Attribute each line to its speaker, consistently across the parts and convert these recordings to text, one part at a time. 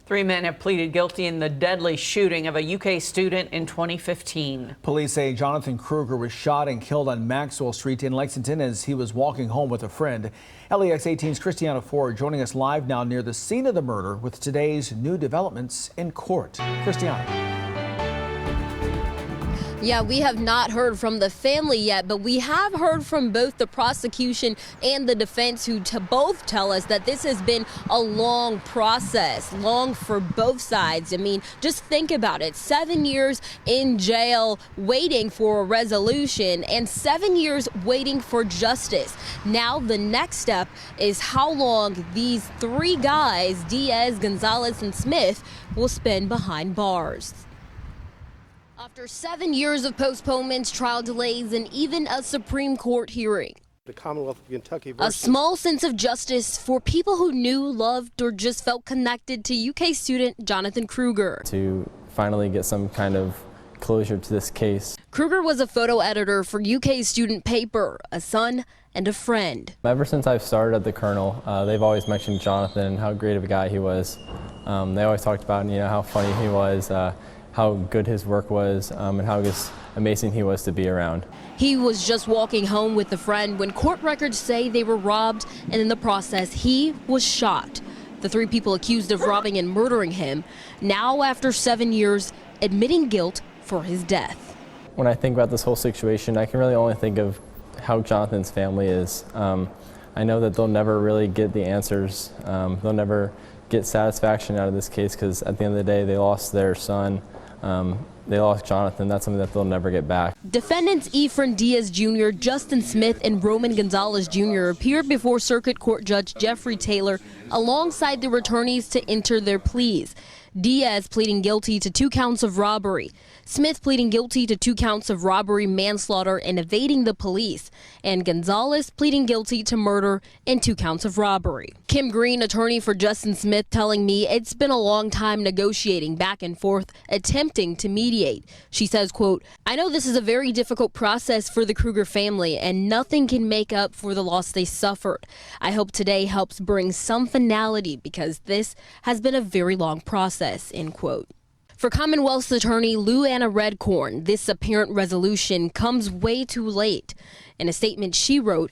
Speaker 1: 3 men have pleaded guilty in the deadly shooting of a UK student in 2015.
Speaker 2: Police say Jonathan Krueger was shot and killed on Maxwell Street in Lexington as he was walking home with a friend. LEX 18's Christiana Ford joining us live now near the scene of the murder with today's new developments in court. Christiana.
Speaker 3: Yeah, we have not heard from the family yet, but we have heard from both the prosecution and the defense, who both tell us that this has been a long process, long for both sides. I mean, just think about it. 7 years in jail waiting for a resolution and 7 years waiting for justice. Now the next step is how long these three guys, Diaz, Gonzalez, and Smith, will spend behind bars. After 7 years of postponements, trial delays, and even a Supreme Court hearing,
Speaker 4: the Commonwealth of Kentucky
Speaker 3: a small sense of justice for people who knew, loved, or just felt connected to UK student Jonathan Krueger.
Speaker 5: To finally get some kind of closure to this case.
Speaker 3: Krueger was a photo editor for UK student paper, a son and a friend.
Speaker 5: Ever since I've started at the Colonel, they've always mentioned Jonathan and how great of a guy he was. They always talked about, how funny he was, how good his work was, and how just amazing he was to be around.
Speaker 3: He was just walking home with a friend when court records say they were robbed, and in the process, he was shot. The three people accused of robbing and murdering him, now after 7 years, admitting guilt for his death.
Speaker 5: When I think about this whole situation, I can really only think of how Jonathan's family is. I know that they'll never really get the answers. They'll never get satisfaction out of this case because at the end of the day, they lost their son. They lost Jonathan. That's something that they'll never get back.
Speaker 3: Defendants Efren Diaz Jr., Justin Smith, and Roman Gonzalez Jr. appeared before Circuit Court Judge Jeffrey Taylor alongside their attorneys to enter their pleas. Diaz pleading guilty to 2 counts of robbery. Smith pleading guilty to 2 counts of robbery, manslaughter, and evading the police. And Gonzalez pleading guilty to murder and 2 counts of robbery. Kim Green, attorney for Justin Smith, telling me it's been a long time negotiating back and forth, attempting to mediate. She says, quote, "I know this is a very difficult process for the Krueger family, and nothing can make up for the loss they suffered. I hope today helps bring some finality because this has been a very long process," end quote. For Commonwealth's attorney Lou Anna Redcorn, this apparent resolution comes way too late. In a statement she wrote,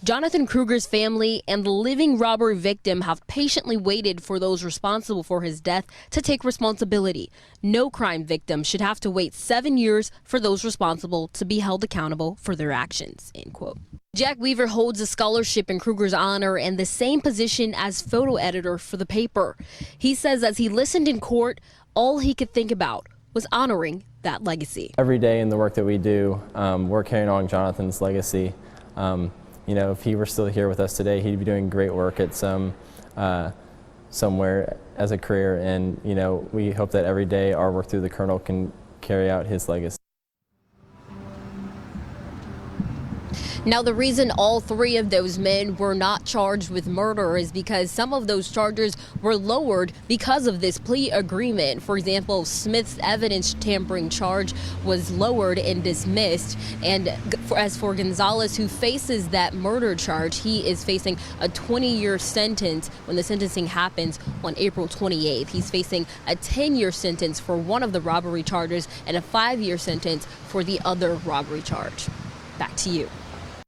Speaker 3: "Jonathan Krueger's family and the living robbery victim have patiently waited for those responsible for his death to take responsibility. No crime victim should have to wait 7 years for those responsible to be held accountable for their actions," end quote. Jack Weaver holds a scholarship in Krueger's honor and the same position as photo editor for the paper. He says as he listened in court, all he could think about was honoring that legacy.
Speaker 5: Every day in the work that we do, we're carrying on Jonathan's legacy. If he were still here with us today, he'd be doing great work at somewhere as a career, and we hope that every day our work through the Colonel can carry out his legacy.
Speaker 3: Now, the reason all 3 of those men were not charged with murder is because some of those charges were lowered because of this plea agreement. For example, Smith's evidence tampering charge was lowered and dismissed. And as for Gonzalez, who faces that murder charge, he is facing a 20-year sentence when the sentencing happens on April 28th. He's facing a 10-year sentence for one of the robbery charges and a 5-year sentence for the other robbery charge. Back to you.